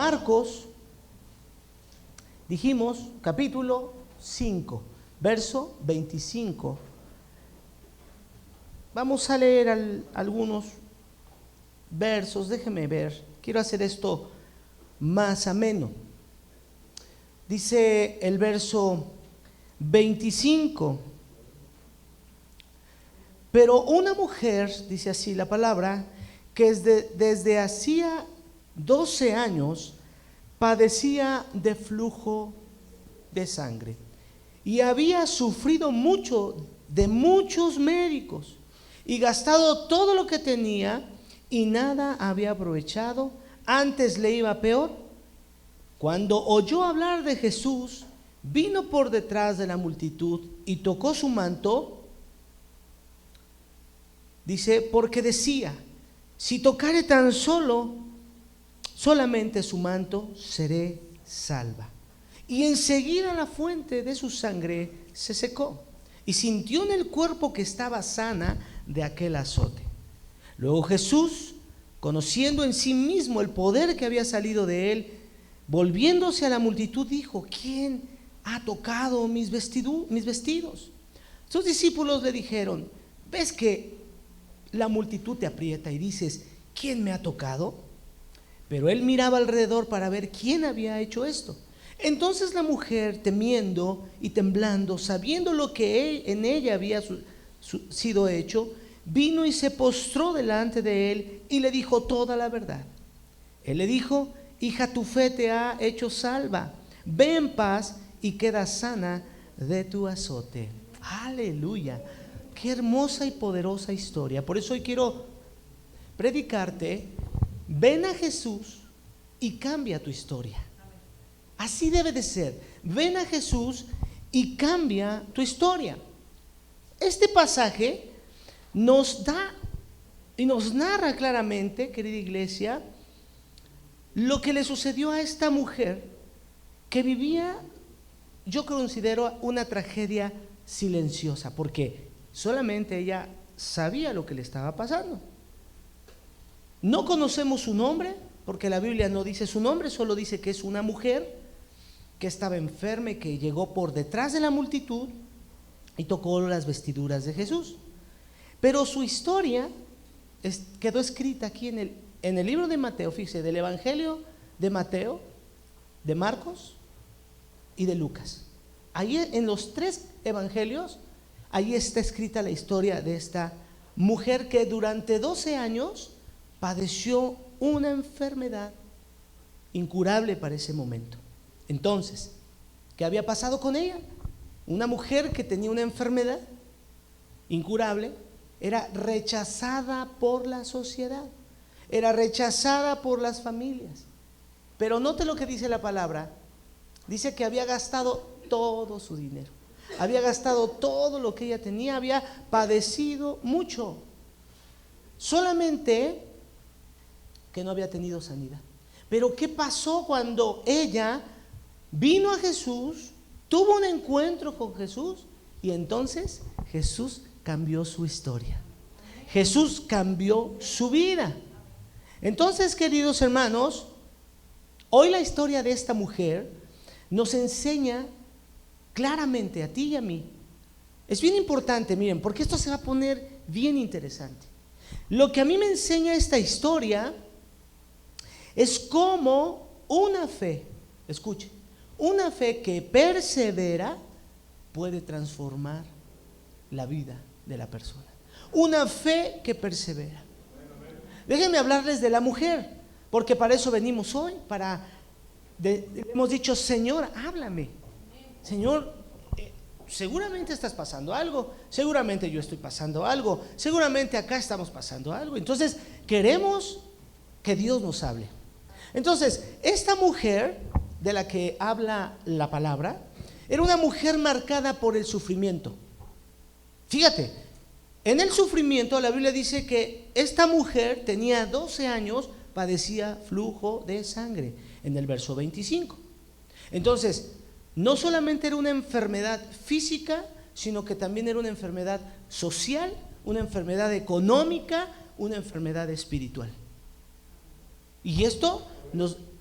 Marcos, dijimos, capítulo 5, verso 25. Vamos a leer algunos versos, déjeme ver, quiero hacer esto más ameno. Dice el verso 25, pero una mujer, dice así la palabra, que desde hacía 12 años padecía de flujo de sangre y había sufrido mucho de muchos médicos y gastado todo lo que tenía y nada había aprovechado, antes le iba peor. Cuando oyó hablar de Jesús, vino por detrás de la multitud y tocó su manto. Dice, porque decía, si tocare tan solamente su manto, seré salva. Y enseguida la fuente de su sangre se secó y sintió en el cuerpo que estaba sana de aquel azote. Luego Jesús, conociendo en sí mismo el poder que había salido de él, volviéndose a la multitud, dijo, ¿quién ha tocado mis vestidos? Sus discípulos le dijeron, ¿ves que la multitud te aprieta y dices, ¿quién me ha tocado? Pero él miraba alrededor para ver quién había hecho esto. Entonces la mujer, temiendo y temblando, sabiendo lo que en ella había sido hecho, vino y se postró delante de él y le dijo toda la verdad. Él le dijo, hija, tu fe te ha hecho salva, ve en paz y queda sana de tu azote. Aleluya, qué hermosa y poderosa historia. Por eso hoy quiero predicarte, ven a Jesús y cambia tu historia. Así debe de ser, ven a Jesús y cambia tu historia. Este pasaje nos da y nos narra claramente, querida iglesia, lo que le sucedió a esta mujer que vivía, yo considero, una tragedia silenciosa, porque solamente ella sabía lo que le estaba pasando. No conocemos su nombre, porque la Biblia no dice su nombre, solo dice que es una mujer que estaba enferma y que llegó por detrás de la multitud y tocó las vestiduras de Jesús. Pero su historia quedó escrita aquí en el libro de Mateo, fíjese, del Evangelio de Mateo, de Marcos y de Lucas. Ahí en los tres evangelios, ahí está escrita la historia de esta mujer que durante 12 años padeció una enfermedad incurable para ese momento. Entonces, ¿qué había pasado con ella? Una mujer que tenía una enfermedad incurable, era rechazada por la sociedad, era rechazada por las familias. Pero note lo que dice la palabra. Dice que había gastado todo su dinero, había gastado todo lo que ella tenía, había padecido mucho, solamente que no había tenido sanidad. Pero ¿qué pasó cuando ella vino a Jesús, tuvo un encuentro con Jesús y entonces Jesús cambió su historia? Jesús cambió su vida. Entonces, queridos hermanos, hoy la historia de esta mujer nos enseña claramente a ti y a mí. Es bien importante, miren, porque esto se va a poner bien interesante. Lo que a mí me enseña esta historia es cómo una fe, escuche, una fe que persevera puede transformar la vida de la persona. Una fe que persevera. Déjenme hablarles de la mujer, porque para eso venimos hoy, hemos dicho, Señor, háblame. Señor, seguramente estás pasando algo, seguramente yo estoy pasando algo, seguramente acá estamos pasando algo. Entonces, queremos que Dios nos hable. Entonces, esta mujer de la que habla la palabra, era una mujer marcada por el sufrimiento. Fíjate, en el sufrimiento la Biblia dice que esta mujer tenía 12 años, padecía flujo de sangre, en el verso 25. Entonces, no solamente era una enfermedad física, sino que también era una enfermedad social, una enfermedad económica, una enfermedad espiritual. Y esto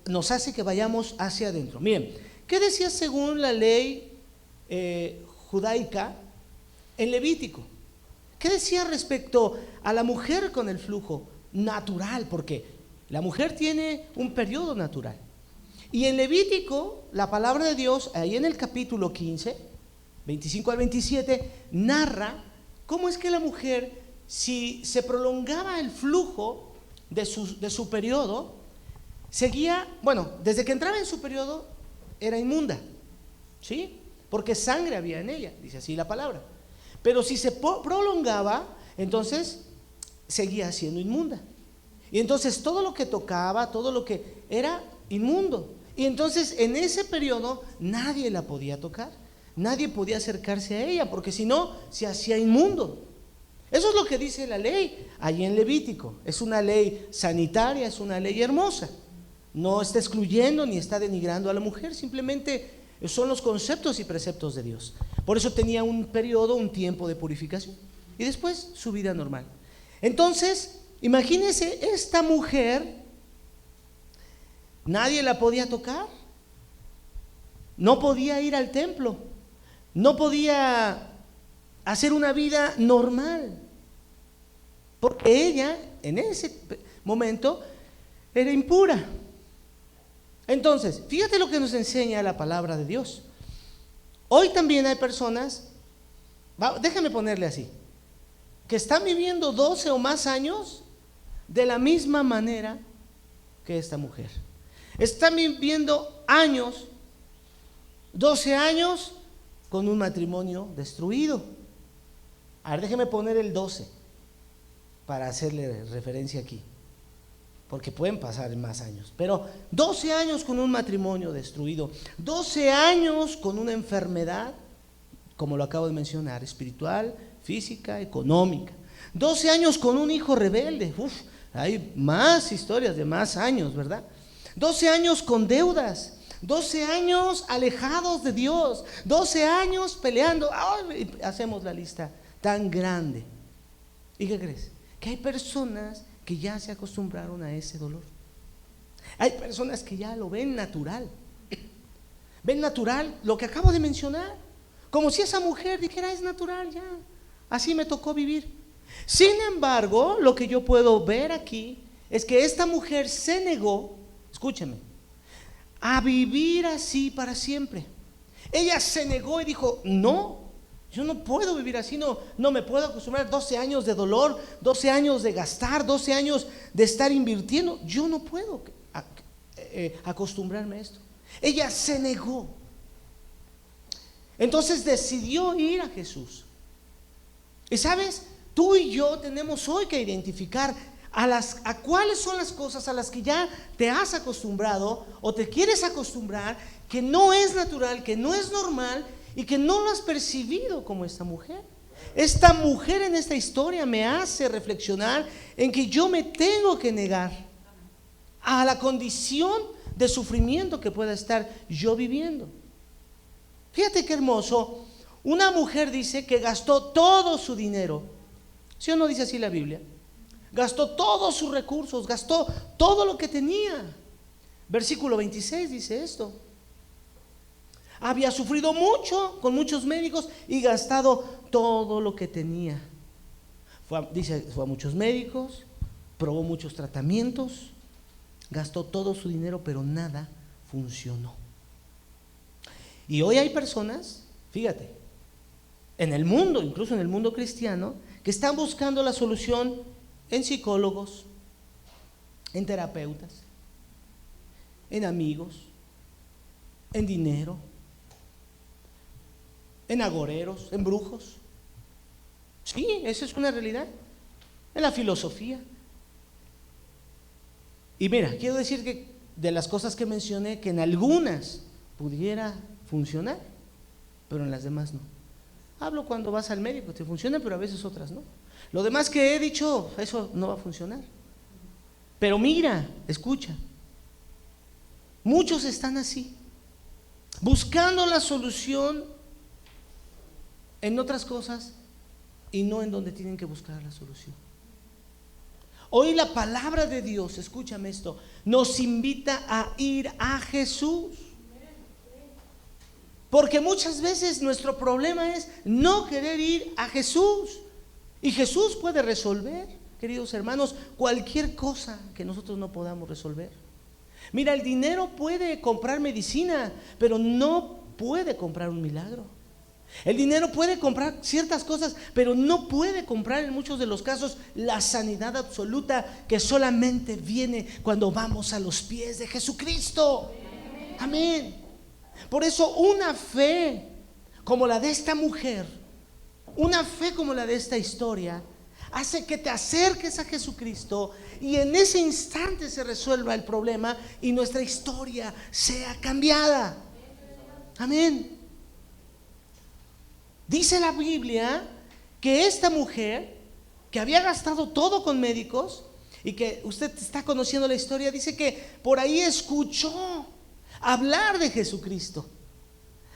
nos hace que vayamos hacia adentro. Miren, ¿qué decía según la ley judaica en Levítico? ¿Qué decía respecto a la mujer con el flujo natural? Porque la mujer tiene un periodo natural. Y en Levítico, la palabra de Dios, ahí en el capítulo 15, 25 al 27, narra cómo es que la mujer, si se prolongaba el flujo de su periodo, seguía, bueno, desde que entraba en su periodo, era inmunda, ¿sí? Porque sangre había en ella, dice así la palabra. Pero si se prolongaba, entonces seguía siendo inmunda. Y entonces todo lo que tocaba, todo lo que era inmundo. Y entonces en ese periodo nadie la podía tocar, nadie podía acercarse a ella, porque si no, se hacía inmundo. Eso es lo que dice la ley allí en Levítico. Es una ley sanitaria, es una ley hermosa. No está excluyendo ni está denigrando a la mujer, simplemente son los conceptos y preceptos de Dios. Por eso tenía un periodo, un tiempo de purificación. Y después su vida normal. Entonces, imagínense, esta mujer, nadie la podía tocar, no podía ir al templo, no podía hacer una vida normal, porque ella en ese momento era impura. Entonces, fíjate lo que nos enseña la palabra de Dios. Hoy también hay personas, déjame ponerle así, que están viviendo 12 o más años de la misma manera que esta mujer. Están viviendo años, 12 años, con un matrimonio destruido. A ver, déjeme poner el 12 para hacerle referencia aquí, porque pueden pasar más años, pero 12 años con un matrimonio destruido, 12 años con una enfermedad, como lo acabo de mencionar, espiritual, física, económica, 12 años con un hijo rebelde. Hay más historias de más años, ¿verdad? 12 años con deudas, 12 años alejados de Dios, 12 años peleando. Hacemos la lista tan grande. ¿Y qué crees? Que hay personas que ya se acostumbraron a ese dolor. Hay personas que ya lo ven natural. Ven natural lo que acabo de mencionar, como si esa mujer dijera: es natural, ya, así me tocó vivir. Sin embargo, lo que yo puedo ver aquí es que esta mujer se negó, escúchame, a vivir así para siempre. Ella se negó y dijo: no, yo no puedo vivir así, no me puedo acostumbrar. 12 años de dolor, 12 años de gastar, 12 años de estar invirtiendo. Yo no puedo acostumbrarme a esto. Ella se negó. Entonces decidió ir a Jesús. Y sabes, tú y yo tenemos hoy que identificar a cuáles son las cosas a las que ya te has acostumbrado o te quieres acostumbrar, que no es natural, que no es normal y que no lo has percibido como esta mujer. Esta mujer en esta historia me hace reflexionar en que yo me tengo que negar a la condición de sufrimiento que pueda estar yo viviendo. Fíjate qué hermoso. Una mujer dice que gastó todo su dinero. ¿Sí o no dice así la Biblia? Gastó todos sus recursos, gastó todo lo que tenía. Versículo 26 dice esto: había sufrido mucho con muchos médicos y gastado todo lo que tenía. Fue a muchos médicos, probó muchos tratamientos, gastó todo su dinero, pero nada funcionó. Y hoy hay personas, fíjate, en el mundo, incluso en el mundo cristiano, que están buscando la solución en psicólogos, en terapeutas, en amigos, en dinero, en agoreros, en brujos. Sí, esa es una realidad. En la filosofía. Y mira, quiero decir que de las cosas que mencioné, que en algunas pudiera funcionar, pero en las demás no. Hablo cuando vas al médico, te funciona, pero a veces otras no. Lo demás que he dicho, eso no va a funcionar. Pero mira, escucha, muchos están así, buscando la solución en otras cosas y no en donde tienen que buscar la solución. Hoy la palabra de Dios, escúchame esto, nos invita a ir a Jesús. Porque muchas veces nuestro problema es no querer ir a Jesús. Y Jesús puede resolver, queridos hermanos, cualquier cosa que nosotros no podamos resolver. Mira, el dinero puede comprar medicina, pero no puede comprar un milagro. El dinero puede comprar ciertas cosas, pero no puede comprar en muchos de los casos la sanidad absoluta que solamente viene cuando vamos a los pies de Jesucristo. Amén. Por eso una fe como la de esta mujer, una fe como la de esta historia, hace que te acerques a Jesucristo y en ese instante se resuelva el problema y nuestra historia sea cambiada. Amén. Dice la Biblia que esta mujer, que había gastado todo con médicos, y que usted está conociendo la historia, dice que por ahí escuchó hablar de Jesucristo.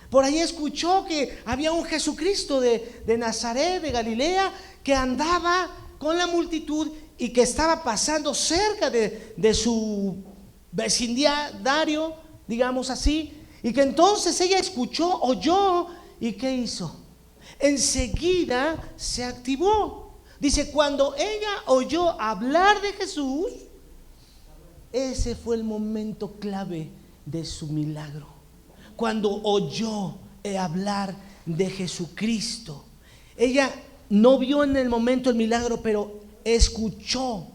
Por ahí escuchó que había un Jesucristo de Nazaret, de Galilea, que andaba con la multitud y que estaba pasando cerca de su vecindario, digamos así, y que entonces ella escuchó, oyó, ¿y qué hizo? Enseguida se activó. Dice, cuando ella oyó hablar de Jesús, ese fue el momento clave de su milagro. Cuando oyó hablar de Jesucristo, ella no vio en el momento el milagro, pero escuchó.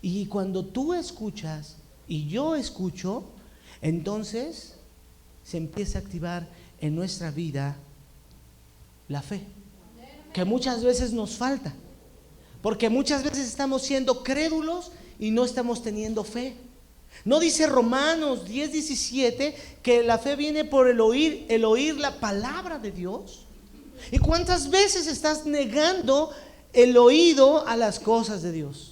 Y cuando tú escuchas y yo escucho, entonces se empieza a activar en nuestra vida la fe, que muchas veces nos falta, porque muchas veces estamos siendo crédulos y no estamos teniendo fe. ¿No dice Romanos 10:17 que la fe viene por el oír la palabra de Dios? ¿Y cuántas veces estás negando el oído a las cosas de Dios?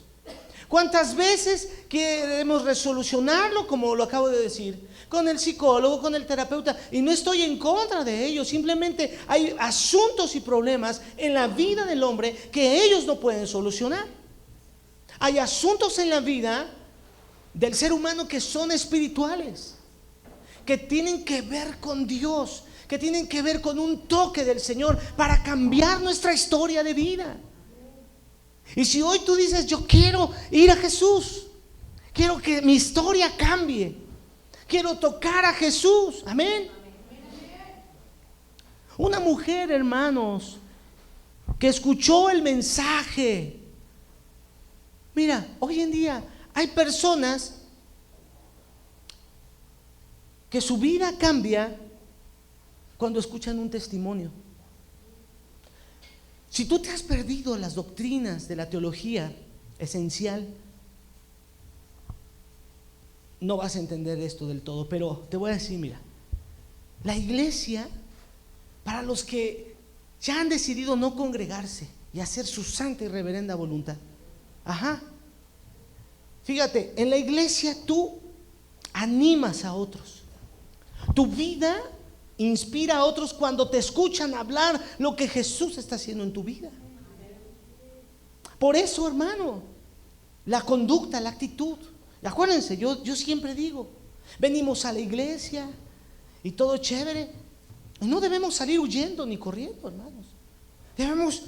¿Cuántas veces queremos resolucionarlo, como lo acabo de decir, con el psicólogo, con el terapeuta? Y no estoy en contra de ellos, simplemente hay asuntos y problemas en la vida del hombre que ellos no pueden solucionar. Hay asuntos en la vida del ser humano que son espirituales, que tienen que ver con Dios, que tienen que ver con un toque del Señor para cambiar nuestra historia de vida. Y si hoy tú dices, yo quiero ir a Jesús, quiero que mi historia cambie, quiero tocar a Jesús, amén. Una mujer, hermanos, que escuchó el mensaje. Mira, hoy en día hay personas que su vida cambia cuando escuchan un testimonio. Si tú te has perdido las doctrinas de la teología esencial, no vas a entender esto del todo, pero te voy a decir, mira, la iglesia, para los que ya han decidido no congregarse y hacer su santa y reverenda voluntad, fíjate, en la iglesia tú animas a otros. Tu vida inspira a otros cuando te escuchan hablar lo que Jesús está haciendo en tu vida. Por eso, hermano, la conducta, la actitud. Acuérdense, yo siempre digo, venimos a la iglesia y todo chévere, y no debemos salir huyendo ni corriendo, hermanos. Debemos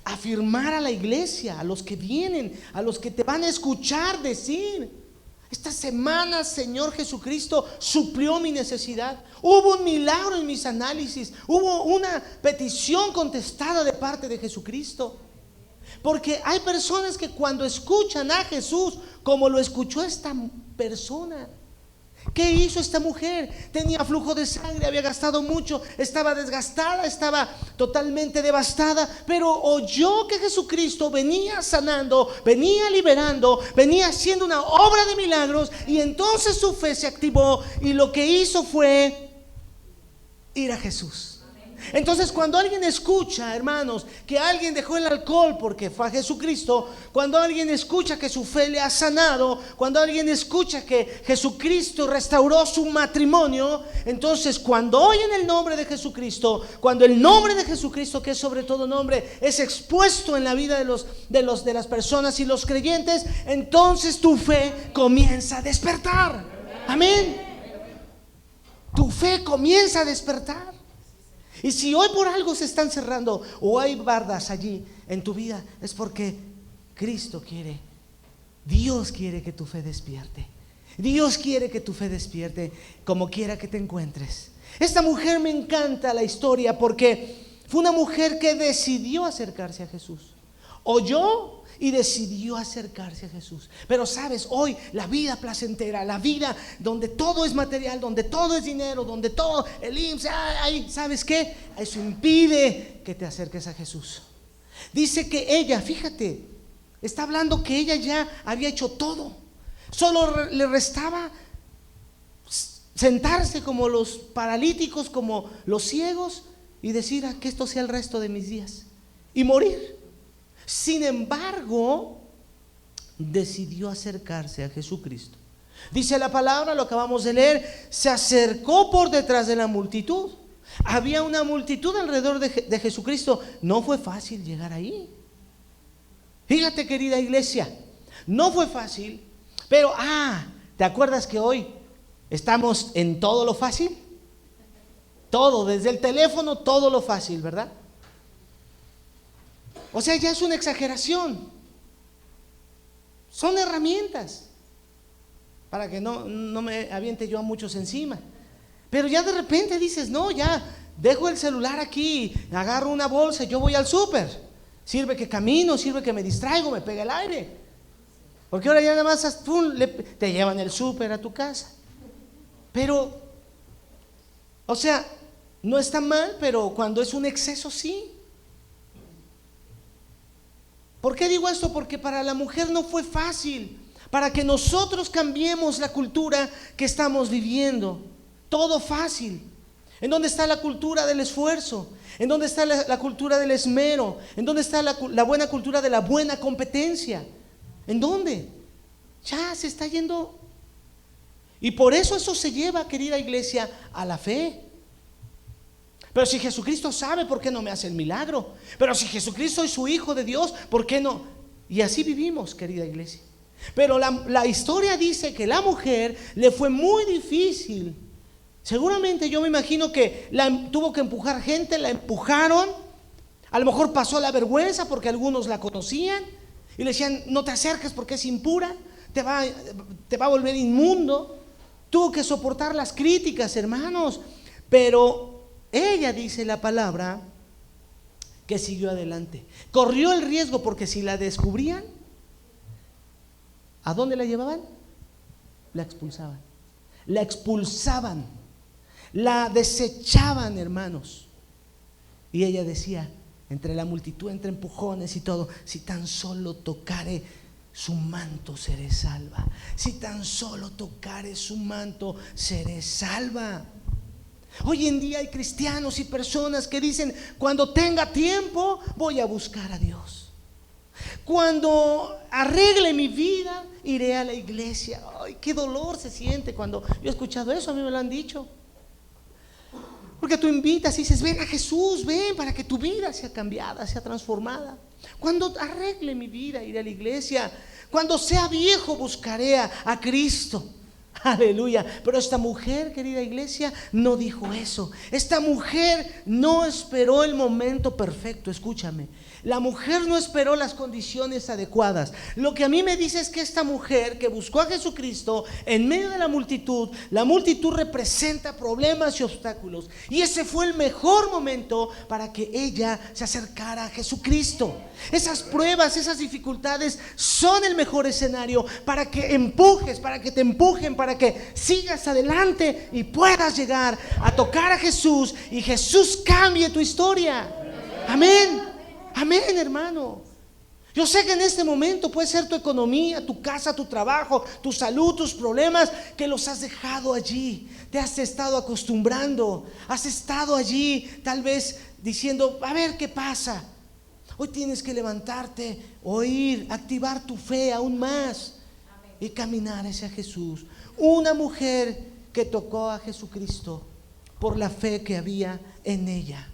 afirmar a la iglesia, a los que vienen, a los que te van a escuchar decir: esta semana, Señor Jesucristo suplió mi necesidad. Hubo un milagro en mis análisis. Hubo una petición contestada de parte de Jesucristo. Porque hay personas que cuando escuchan a Jesús, como lo escuchó esta persona, ¿qué hizo esta mujer? Tenía flujo de sangre, había gastado mucho, estaba desgastada, estaba totalmente devastada, pero oyó que Jesucristo venía sanando, venía liberando, venía haciendo una obra de milagros, y entonces su fe se activó y lo que hizo fue ir a Jesús. Entonces, cuando alguien escucha, hermanos, que alguien dejó el alcohol porque fue a Jesucristo, cuando alguien escucha que su fe le ha sanado, cuando alguien escucha que Jesucristo restauró su matrimonio, entonces cuando oyen el nombre de Jesucristo, cuando el nombre de Jesucristo, que es sobre todo nombre, es expuesto en la vida de las personas y los creyentes, entonces tu fe comienza a despertar. Amén. Tu fe comienza a despertar. Y si hoy por algo se están cerrando o hay bardas allí en tu vida, es porque Cristo quiere, Dios quiere que tu fe despierte. Dios quiere que tu fe despierte como quiera que te encuentres. Esta mujer, me encanta la historia porque fue una mujer que decidió acercarse a Jesús. Oyó y decidió acercarse a Jesús. Pero sabes, hoy la vida placentera, la vida donde todo es material, donde todo es dinero, donde todo, el IMSS, ¿sabes qué? Eso impide que te acerques a Jesús. Dice que ella, fíjate, está hablando que ella ya había hecho todo. Solo le restaba sentarse como los paralíticos, como los ciegos, y decir que esto sea el resto de mis días y morir. Sin embargo, decidió acercarse a Jesucristo. Dice la palabra, lo acabamos de leer, se acercó por detrás de la multitud. Había una multitud alrededor de Jesucristo. No fue fácil llegar ahí. Fíjate, querida iglesia, no fue fácil, pero ¿te acuerdas que hoy estamos en todo lo fácil? Todo, desde el teléfono, todo lo fácil, ¿verdad? O sea, ya es una exageración. Son herramientas para que no me aviente yo a muchos encima. Pero ya de repente dices, no, ya dejo el celular aquí, agarro una bolsa, yo voy al súper. Sirve que camino, sirve que me distraigo, me pega el aire. Porque ahora ya nada más te llevan el súper a tu casa. Pero, o sea, no está mal, pero cuando es un exceso, sí. ¿Por qué digo esto? Porque para la mujer no fue fácil. Para que nosotros cambiemos la cultura que estamos viviendo. Todo fácil. ¿En dónde está la cultura del esfuerzo? ¿En dónde está la cultura del esmero? ¿En dónde está la buena cultura de la buena competencia? ¿En dónde? Ya se está yendo. Y por eso se lleva, querida iglesia, a la fe. Pero si Jesucristo sabe, ¿por qué no me hace el milagro? Pero si Jesucristo es su Hijo de Dios, ¿por qué no? Y así vivimos, querida iglesia. Pero la historia dice que la mujer le fue muy difícil. Seguramente yo me imagino que tuvo que empujar gente, la empujaron. A lo mejor pasó la vergüenza porque algunos la conocían y le decían, no te acerques porque es impura, te va a volver inmundo. Tuvo que soportar las críticas, hermanos. Pero ella, dice la palabra, que siguió adelante. Corrió el riesgo porque si la descubrían, ¿a dónde la llevaban? La expulsaban. La expulsaban. La desechaban, hermanos. Y ella decía, entre la multitud, entre empujones y todo, si tan solo tocare su manto seré salva. Si tan solo tocare su manto seré salva. Hoy en día hay cristianos y personas que dicen, cuando tenga tiempo voy a buscar a Dios. Cuando arregle mi vida iré a la iglesia. Ay, qué dolor se siente cuando yo he escuchado eso, a mí me lo han dicho. Porque tú invitas y dices, ven a Jesús, ven para que tu vida sea cambiada, sea transformada. Cuando arregle mi vida iré a la iglesia. Cuando sea viejo buscaré a Cristo. Aleluya. Pero esta mujer, querida iglesia, no dijo eso. Esta mujer no esperó el momento perfecto. Escúchame, la mujer no esperó las condiciones adecuadas. Lo que a mí me dice es que esta mujer que buscó a Jesucristo en medio de la multitud representa problemas y obstáculos, y ese fue el mejor momento para que ella se acercara a Jesucristo. Esas pruebas, esas dificultades son el mejor escenario para que empujes, para que te empujen, para que sigas adelante y puedas llegar a tocar a Jesús y Jesús cambie tu historia. Amén. Amén, hermano. Yo sé que en este momento puede ser tu economía, tu casa, tu trabajo, tu salud, tus problemas, que los has dejado allí. Te has estado acostumbrando, has estado allí tal vez diciendo, a ver qué pasa. Hoy tienes que levantarte, oír, activar tu fe aún más y caminar hacia Jesús. Una mujer que tocó a Jesucristo por la fe que había en ella.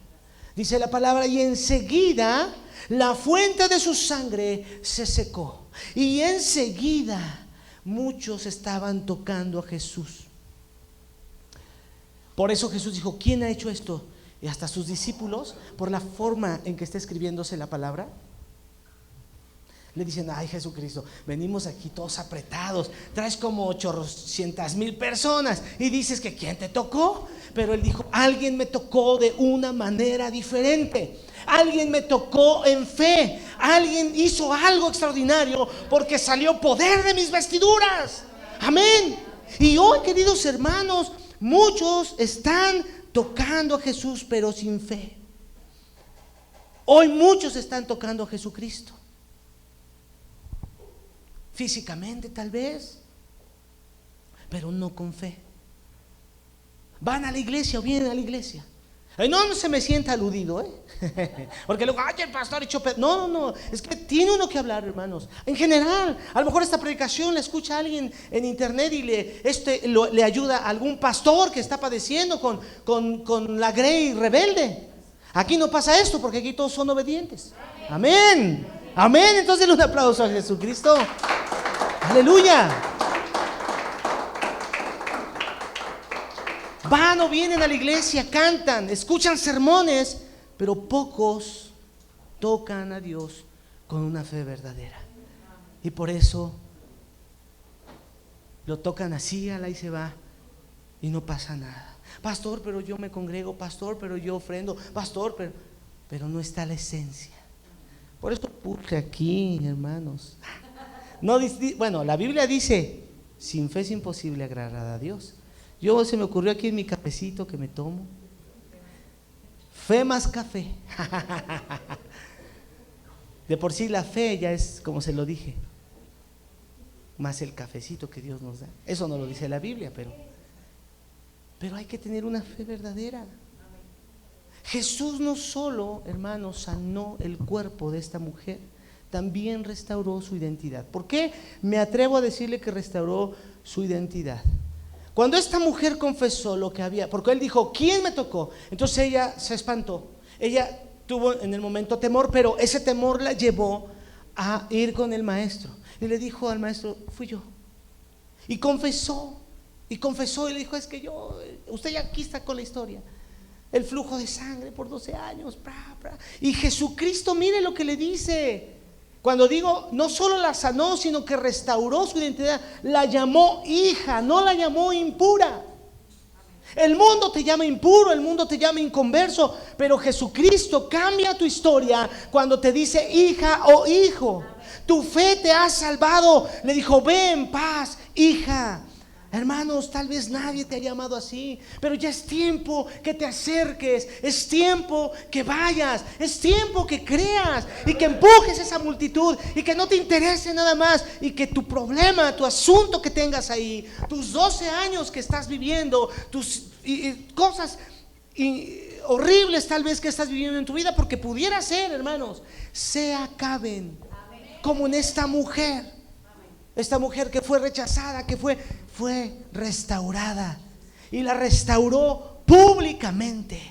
Dice la palabra, y enseguida la fuente de su sangre se secó. Y enseguida muchos estaban tocando a Jesús. Por eso Jesús dijo, ¿quién ha hecho esto? Y hasta sus discípulos, por la forma en que está escribiéndose la palabra, le dicen, ay Jesucristo, venimos aquí todos apretados, traes como 800,000 personas y dices que ¿quién te tocó? Pero él dijo, alguien me tocó de una manera diferente, alguien me tocó en fe, alguien hizo algo extraordinario porque salió poder de mis vestiduras. Amén. Y hoy, queridos hermanos, muchos están tocando a Jesús pero sin fe. Hoy muchos están tocando a Jesucristo físicamente tal vez, pero no con fe. Van a la iglesia o vienen a la iglesia. No se me sienta aludido, porque luego, ay, el pastor echó no, es que tiene uno que hablar, hermanos. En general, a lo mejor esta predicación la escucha alguien en internet y le ayuda a algún pastor que está padeciendo con la grey rebelde. Aquí no pasa esto porque aquí todos son obedientes. Amén. Amén. Entonces denle un aplauso a Jesucristo. Aleluya. Van o vienen a la iglesia, cantan, escuchan sermones, pero pocos tocan a Dios con una fe verdadera. Y por eso lo tocan así, ala y se va, y no pasa nada. Pastor, pero yo me congrego, pastor, pero yo ofrendo, pastor, pero no está la esencia. Por eso puse aquí, hermanos. No, bueno, la Biblia dice, sin fe es imposible agradar a Dios. Se me ocurrió aquí en mi cafecito que me tomo. Fe más café. De por sí la fe ya es, como se lo dije, más el cafecito que Dios nos da. Eso no lo dice la Biblia, pero hay que tener una fe verdadera. Jesús no solo, hermanos, sanó el cuerpo de esta mujer, también restauró su identidad. ¿Por qué me atrevo a decirle que restauró su identidad? Cuando esta mujer confesó lo que había, porque él dijo, ¿quién me tocó? Entonces ella se espantó. Ella tuvo en el momento temor, pero ese temor la llevó a ir con el maestro. Y le dijo al maestro, fui yo. Y confesó y le dijo, es que usted ya aquí está con la historia. El flujo de sangre por 12 años. Y Jesucristo, mire lo que le dice. Cuando digo, no solo la sanó, sino que restauró su identidad, la llamó hija, no la llamó impura. El mundo te llama impuro, el mundo te llama inconverso, pero Jesucristo cambia tu historia cuando te dice hija o hijo. Tu fe te ha salvado. Le dijo, ve en paz, hija. Hermanos, tal vez nadie te ha llamado así, pero ya es tiempo que te acerques, es tiempo que vayas, es tiempo que creas y que empujes esa multitud y que no te interese nada más y que tu problema, tu asunto que tengas ahí, tus 12 años que estás viviendo, tus cosas horribles tal vez que estás viviendo en tu vida, porque pudiera ser, hermanos, se acaben como en esta mujer. Esta mujer que fue rechazada, que fue restaurada, y la restauró públicamente.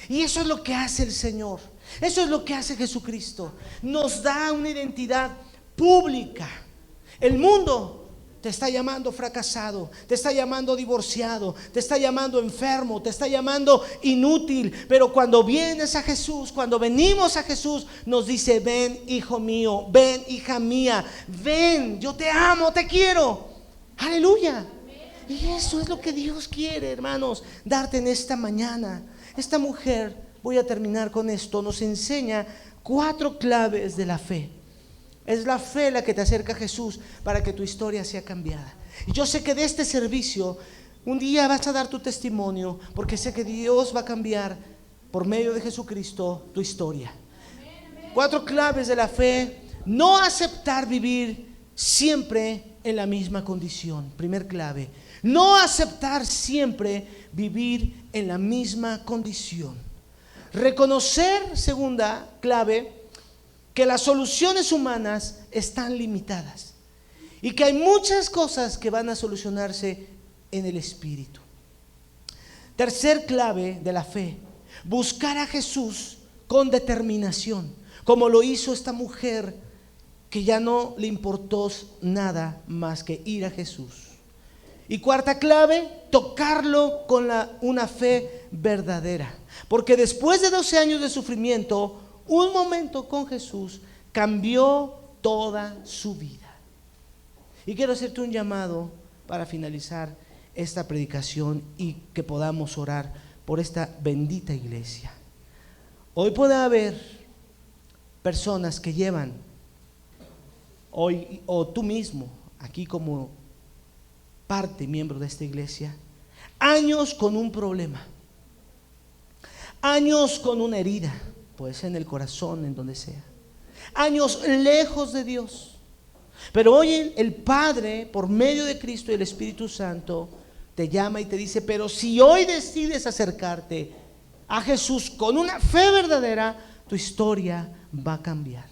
Y eso es lo que hace el Señor, eso es lo que hace Jesucristo. Nos da una identidad pública. El mundo te está llamando fracasado, te está llamando divorciado, te está llamando enfermo, te está llamando inútil. Pero cuando vienes a Jesús, cuando venimos a Jesús, nos dice, ven hijo mío, ven hija mía, ven, yo te amo, te quiero. Aleluya. Y eso es lo que Dios quiere, hermanos, darte en esta mañana. Esta mujer, voy a terminar con esto, nos enseña 4 claves de la fe. Es la fe la que te acerca a Jesús para que tu historia sea cambiada. Y yo sé que de este servicio un día vas a dar tu testimonio, porque sé que Dios va a cambiar por medio de Jesucristo tu historia. 4 claves de la fe No aceptar vivir siempre en la misma condición. Primer clave. No aceptar siempre vivir en la misma condición. Reconocer, segunda clave, que las soluciones humanas están limitadas y que hay muchas cosas que van a solucionarse en el Espíritu. Tercer clave de la fe, buscar a Jesús con determinación, como lo hizo esta mujer que ya no le importó nada más que ir a Jesús. Y cuarta clave, tocarlo con una fe verdadera, porque después de 12 años de sufrimiento, un momento con Jesús cambió toda su vida. Y quiero hacerte un llamado para finalizar esta predicación y que podamos orar por esta bendita iglesia. Hoy puede haber personas que llevan hoy, o tú mismo, aquí como parte, miembro de esta iglesia, años con un problema, años con una herida, puede ser en el corazón, en donde sea, años lejos de Dios. Pero hoy el Padre, por medio de Cristo y el Espíritu Santo, te llama y te dice: pero si hoy decides acercarte a Jesús con una fe verdadera, tu historia va a cambiar.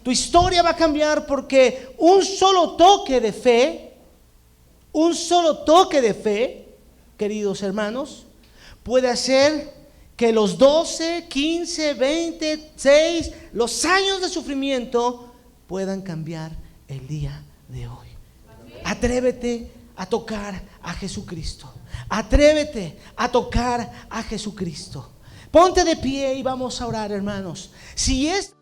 Tu historia va a cambiar, porque un solo toque de fe, queridos hermanos, puede hacer que los 12, 15, 20, 6, los años de sufrimiento puedan cambiar el día de hoy. Atrévete a tocar a Jesucristo. Atrévete a tocar a Jesucristo. Ponte de pie y vamos a orar, hermanos. Si es